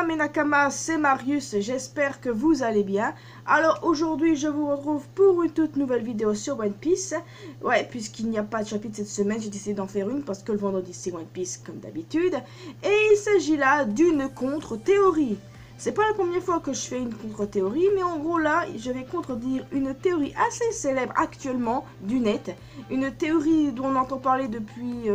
Konnichiwa mes Nakamas, c'est Marius, j'espère que vous allez bien. Alors aujourd'hui je vous retrouve pour une toute nouvelle vidéo sur One Piece. Ouais, puisqu'il n'y a pas de chapitre cette semaine, j'ai décidé d'en faire une parce que le vendredi c'est One Piece comme d'habitude. Et il s'agit là d'une contre-théorie. C'est pas la première fois que je fais une contre-théorie, mais en gros là, je vais contredire une théorie assez célèbre actuellement du net. Une théorie dont on entend parler depuis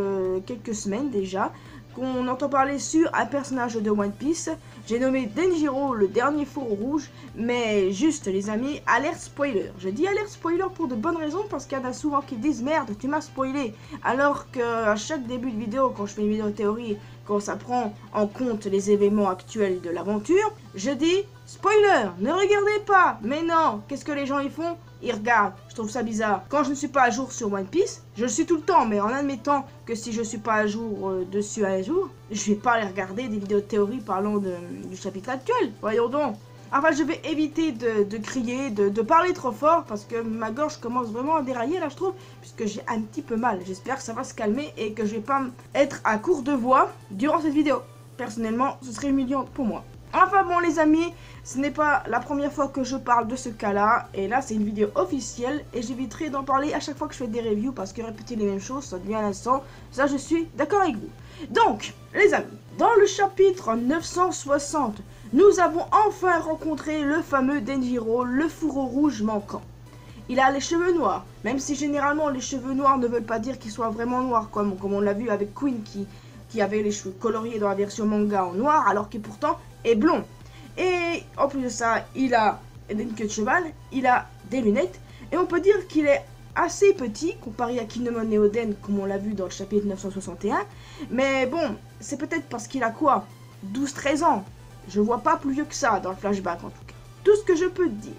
quelques semaines déjà. Qu'on entend parler sur un personnage de One Piece. J'ai nommé Denjiro, le dernier fourreau rouge, mais juste les amis, alerte spoiler. Je dis alerte spoiler pour de bonnes raisons, parce qu'il y en a souvent qui disent merde, tu m'as spoilé. Alors qu'à chaque début de vidéo, quand je fais une vidéo théorie, quand ça prend en compte les événements actuels de l'aventure, je dis spoiler, ne regardez pas. Mais non, qu'est-ce que les gens y font? Ils regardent, je trouve ça bizarre. Quand je ne suis pas à jour sur One Piece, je le suis tout le temps, mais en admettant que si je suis pas à jour dessus à jour, je vais pas aller regarder des vidéos de théorie parlant du chapitre actuel. Voyons donc. Enfin, je vais éviter de crier, de parler trop fort, parce que ma gorge commence vraiment à dérailler là, je trouve, puisque j'ai un petit peu mal. J'espère que ça va se calmer et que je vais pas être à court de voix durant cette vidéo. Personnellement, ce serait humiliant pour moi. Enfin bon les amis, ce n'est pas la première fois que je parle de ce cas-là, et là c'est une vidéo officielle, et j'éviterai d'en parler à chaque fois que je fais des reviews, parce que répéter les mêmes choses, ça devient un instant, ça je suis d'accord avec vous. Donc, les amis, dans le chapitre 960, nous avons enfin rencontré le fameux Denjiro, le fourreau rouge manquant. Il a les cheveux noirs, même si généralement les cheveux noirs ne veulent pas dire qu'ils soient vraiment noirs, comme on l'a vu avec Queen qui avait les cheveux coloriés dans la version manga en noir, alors qu'il pourtant est blond. Et en plus de ça, il a une queue de cheval, il a des lunettes, et on peut dire qu'il est assez petit comparé à Kinemon et Oden, comme on l'a vu dans le chapitre 961. Mais bon, c'est peut-être parce qu'il a quoi, 12-13 ans. Je vois pas plus vieux que ça dans le flashback en tout cas. Tout ce que je peux dire.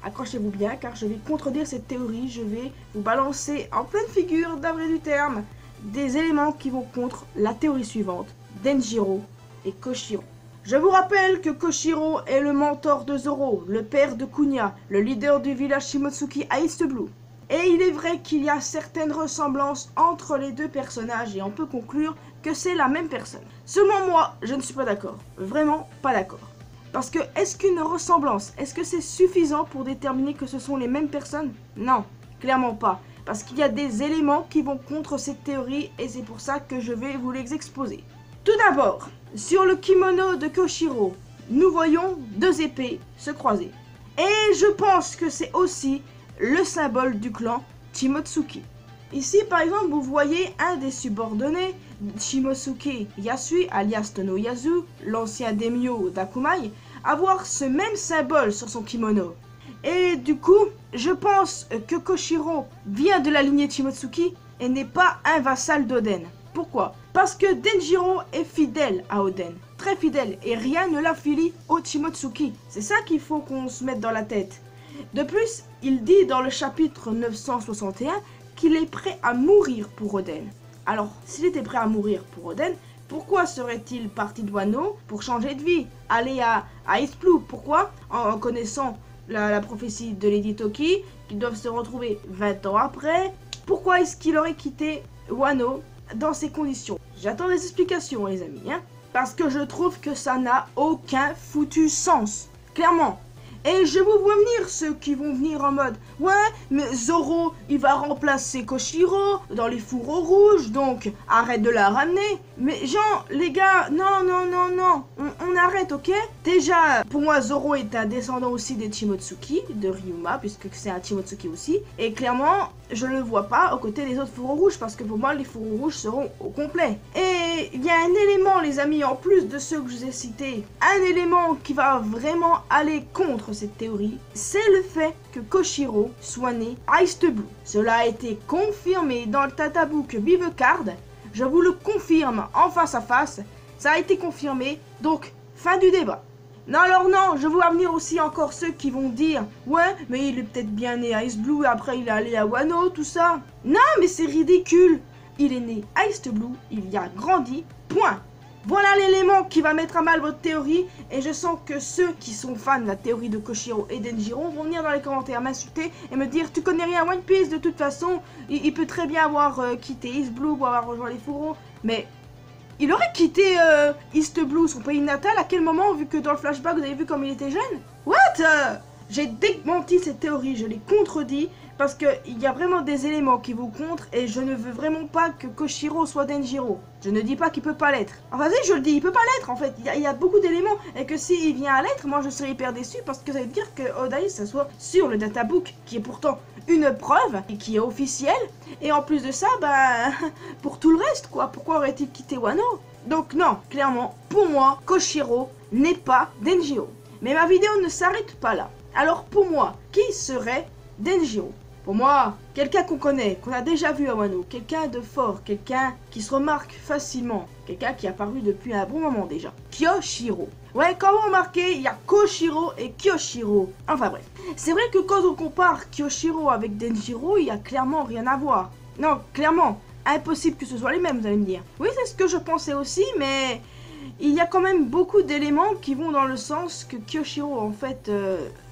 Accrochez-vous bien car je vais contredire cette théorie, je vais vous balancer en pleine figure d'un vrai du terme des éléments qui vont contre la théorie suivante, Denjiro et Koshiro. Je vous rappelle que Koshiro est le mentor de Zoro, le père de Kunya, le leader du village Shimotsuki à East Blue. Et il est vrai qu'il y a certaines ressemblances entre les deux personnages et on peut conclure que c'est la même personne. Seulement moi, je ne suis pas d'accord. Vraiment pas d'accord. Parce que est-ce qu'une ressemblance, est-ce que c'est suffisant pour déterminer que ce sont les mêmes personnes? Non, clairement pas. Parce qu'il y a des éléments qui vont contre cette théorie et c'est pour ça que je vais vous les exposer. Tout d'abord, sur le kimono de Koshiro, nous voyons deux épées se croiser. Et je pense que c'est aussi le symbole du clan Shimotsuki. Ici par exemple vous voyez un des subordonnés, Shimosuke Yasui alias Tonoyasu, l'ancien daimyo d'Akumai, avoir ce même symbole sur son kimono. Et du coup, je pense que Koshiro vient de la lignée de Shimotsuki et n'est pas un vassal d'Oden. Pourquoi? Parce que Denjiro est fidèle à Oden, très fidèle, et rien ne l'affilie au Shimotsuki. C'est ça qu'il faut qu'on se mette dans la tête. De plus, il dit dans le chapitre 961 qu'il est prêt à mourir pour Oden. Alors, s'il était prêt à mourir pour Oden, pourquoi serait-il parti de Wano pour changer de vie? Aller à East Blue, pourquoi? En connaissant la prophétie de Lady Toki, qu'ils doivent se retrouver 20 ans après. Pourquoi est-ce qu'il aurait quitté Wano dans ces conditions? J'attends des explications les amis, hein? Parce que je trouve que ça n'a aucun foutu sens, clairement. Et je vous vois venir ceux qui vont venir en mode ouais mais Zoro il va remplacer Koshiro dans les fourreaux rouges donc arrête de la ramener. Mais genre les gars non on arrête ok. Déjà pour moi Zoro est un descendant aussi des Shimotsuki de Ryuma puisque c'est un Shimotsuki aussi. Et clairement je le vois pas aux côtés des autres fourreaux rouges parce que pour moi les fourreaux rouges seront au complet. Et il y a un élément les amis en plus de ceux que je vous ai cités, un élément qui va vraiment aller contre cette théorie, c'est le fait que Koshiro soit né à East Blue. Cela a été confirmé dans le Tatabook Bivecard. Je vous le confirme en face à face. Ça a été confirmé, donc fin du débat. Non alors non, je vois venir aussi encore ceux qui vont dire ouais mais il est peut-être bien né à East Blue et après il est allé à Wano, tout ça. Non mais c'est ridicule. Il est né à East Blue, il y a grandi, point. Voilà l'élément qui va mettre à mal votre théorie et je sens que ceux qui sont fans de la théorie de Koshiro et Denjiro vont venir dans les commentaires m'insulter et me dire tu connais rien à One Piece de toute façon, il peut très bien avoir quitté East Blue pour avoir rejoint les fourreaux, mais il aurait quitté East Blue, son pays natal, à quel moment, vu que dans le flashback, vous avez vu comme il était jeune? What? J'ai démenti cette théorie, je l'ai contredit, parce qu'il y a vraiment des éléments qui vous contre, et je ne veux vraiment pas que Koshiro soit Denjiro. Je ne dis pas qu'il peut pas l'être. Enfin si, je le dis, il peut pas l'être, en fait. Il y a beaucoup d'éléments, et que s'il vient à l'être, moi je serais hyper déçu, parce que ça veut dire que Odaï s'assoit sur le databook, qui est pourtant une preuve, et qui est officielle, et en plus de ça, bah, pour tout le reste, quoi. Pourquoi aurait-il quitté Wano? Donc non, clairement, pour moi, Koshiro n'est pas Denjiro. Mais ma vidéo ne s'arrête pas là. Alors pour moi, qui serait Denjiro? Pour moi, quelqu'un qu'on connaît, qu'on a déjà vu à Wano, quelqu'un de fort, quelqu'un qui se remarque facilement, quelqu'un qui est apparu depuis un bon moment déjà. Kyoshiro. Ouais, quand vous remarquez, il y a Koshiro et Kyoshiro. Enfin bref. C'est vrai que quand on compare Kyoshiro avec Denjiro, il y a clairement rien à voir. Non, clairement, impossible que ce soit les mêmes, vous allez me dire. Oui, c'est ce que je pensais aussi, mais il y a quand même beaucoup d'éléments qui vont dans le sens que Kyoshiro, en fait,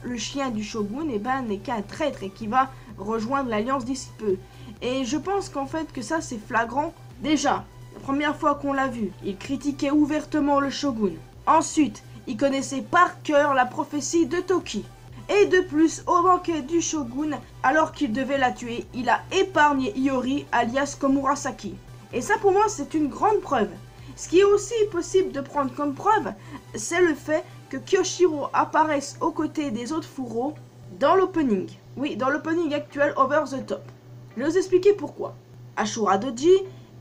le chien du shogun, eh ben, n'est qu'un traître et qui va rejoindre l'alliance d'ici peu. Et je pense qu'en fait que ça c'est flagrant. Déjà, la première fois qu'on l'a vu, il critiquait ouvertement le shogun. Ensuite, il connaissait par cœur la prophétie de Toki. Et de plus, au banquet du shogun, alors qu'il devait la tuer, il a épargné Iori alias Komurasaki. Et ça pour moi c'est une grande preuve. Ce qui est aussi possible de prendre comme preuve, c'est le fait que Kyoshiro apparaisse aux côtés des autres fourreaux dans l'opening. Oui, dans l'opening actuel Over the Top. Je vais vous expliquer pourquoi. Ashura Doji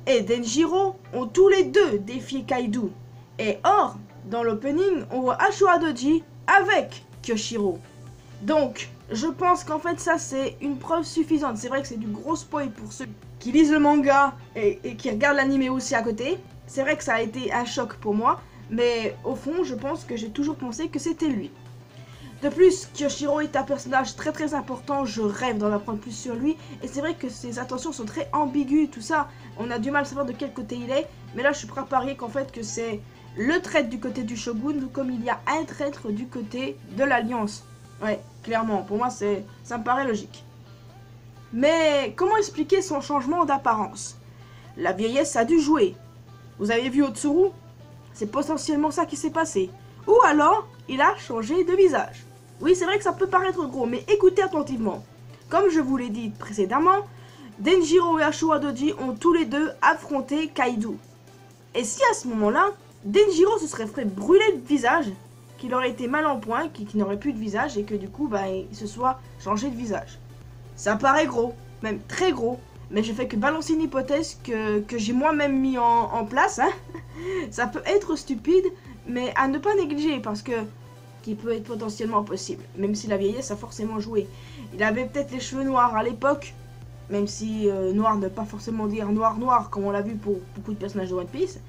et Denjiro ont tous les deux défié Kaido. Et or, dans l'opening, on voit Ashura Doji avec Kyoshiro. Donc, je pense qu'en fait ça c'est une preuve suffisante. C'est vrai que c'est du gros spoil pour ceux qui lisent le manga et qui regardent l'anime aussi à côté. C'est vrai que ça a été un choc pour moi, mais au fond je pense que j'ai toujours pensé que c'était lui. De plus, Kyoshiro est un personnage très important, je rêve d'en apprendre plus sur lui, et c'est vrai que ses intentions sont très ambiguës, tout ça, on a du mal à savoir de quel côté il est, mais là je suis prêt à parier qu'en fait que c'est le traître du côté du shogun, comme il y a un traître du côté de l'alliance. Ouais, clairement, pour moi ça me paraît logique. Mais comment expliquer son changement d'apparence? La vieillesse a dû jouer. Vous avez vu Otsuru? C'est potentiellement ça qui s'est passé. Ou alors, il a changé de visage. Oui, c'est vrai que ça peut paraître gros, mais écoutez attentivement. Comme je vous l'ai dit précédemment, Denjiro et Ashura Doji ont tous les deux affronté Kaido. Et si à ce moment-là, Denjiro se serait fait brûler le visage, qu'il aurait été mal en point, qu'il n'aurait plus de visage, et que du coup, bah, il se soit changé de visage. Ça paraît gros, même très gros, mais je fais que balancer une hypothèse que j'ai moi-même mis en place. Hein. Ça peut être stupide, mais à ne pas négliger, parce que qui peut être potentiellement possible, même si la vieillesse a forcément joué. Il avait peut-être les cheveux noirs à l'époque, même si noir ne veut pas forcément dire noir comme on l'a vu pour beaucoup de personnages de One Piece.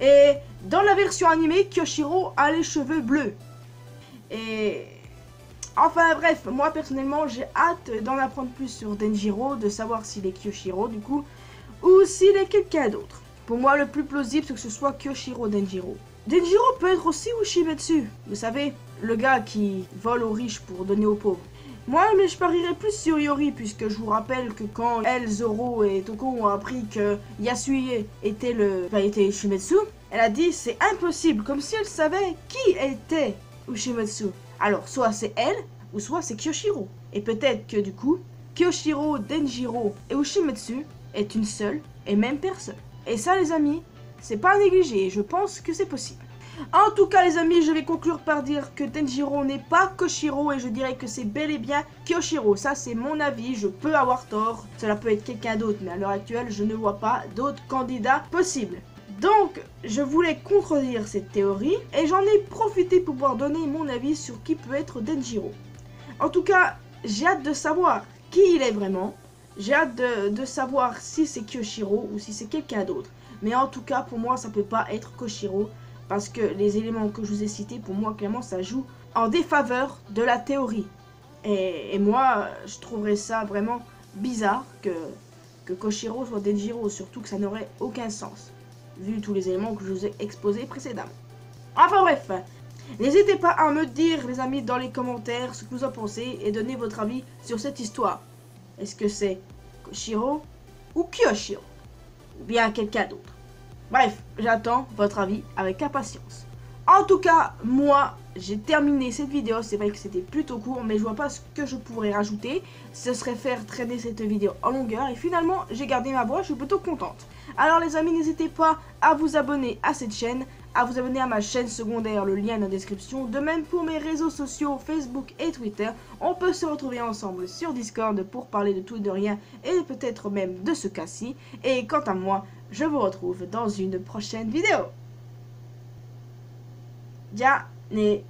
Et dans la version animée, Kyoshiro a les cheveux bleus. Et enfin bref, moi personnellement j'ai hâte d'en apprendre plus sur Denjiro, de savoir s'il est Kyoshiro du coup, ou s'il est quelqu'un d'autre. Pour moi le plus plausible c'est que ce soit Kyoshiro Denjiro. Denjiro peut être aussi Ushimetsu, vous savez, le gars qui vole aux riches pour donner aux pauvres. Moi, mais je parierais plus sur Iori, puisque je vous rappelle que quand elle, Zoro et Toko ont appris que Yasui était Ushimetsu, elle a dit c'est impossible, comme si elle savait qui était Ushimetsu. Alors, soit c'est elle, ou soit c'est Kyoshiro. Et peut-être que du coup, Kyoshiro, Denjiro et Ushimetsu est une seule et même personne. Et ça, les amis, c'est pas à négliger, je pense que c'est possible. En tout cas les amis, je vais conclure par dire que Denjiro n'est pas Koshiro et je dirais que c'est bel et bien Kyoshiro. Ça c'est mon avis, je peux avoir tort, cela peut être quelqu'un d'autre, mais à l'heure actuelle je ne vois pas d'autres candidats possibles. Donc je voulais contredire cette théorie et j'en ai profité pour pouvoir donner mon avis sur qui peut être Denjiro. En tout cas, j'ai hâte de savoir qui il est vraiment, j'ai hâte de savoir si c'est Kyoshiro ou si c'est quelqu'un d'autre. Mais en tout cas, pour moi, ça peut pas être Koshiro, parce que les éléments que je vous ai cités, pour moi, clairement, ça joue en défaveur de la théorie. Et moi, je trouverais ça vraiment bizarre que Koshiro soit Denjiro, surtout que ça n'aurait aucun sens, vu tous les éléments que je vous ai exposés précédemment. Enfin bref, n'hésitez pas à me dire, les amis, dans les commentaires, ce que vous en pensez, et donnez votre avis sur cette histoire. Est-ce que c'est Koshiro ou Kyoshiro? Ou bien quelqu'un d'autre? Bref, j'attends votre avis avec impatience. En tout cas, moi, j'ai terminé cette vidéo. C'est vrai que c'était plutôt court, mais je vois pas ce que je pourrais rajouter. Ce serait faire traîner cette vidéo en longueur. Et finalement, j'ai gardé ma voix, je suis plutôt contente. Alors les amis, n'hésitez pas à vous abonner à cette chaîne, à vous abonner à ma chaîne secondaire, le lien est dans la description. De même pour mes réseaux sociaux, Facebook et Twitter. On peut se retrouver ensemble sur Discord pour parler de tout et de rien, et peut-être même de ce cas-ci. Et quant à moi, je vous retrouve dans une prochaine vidéo. Ja, nee.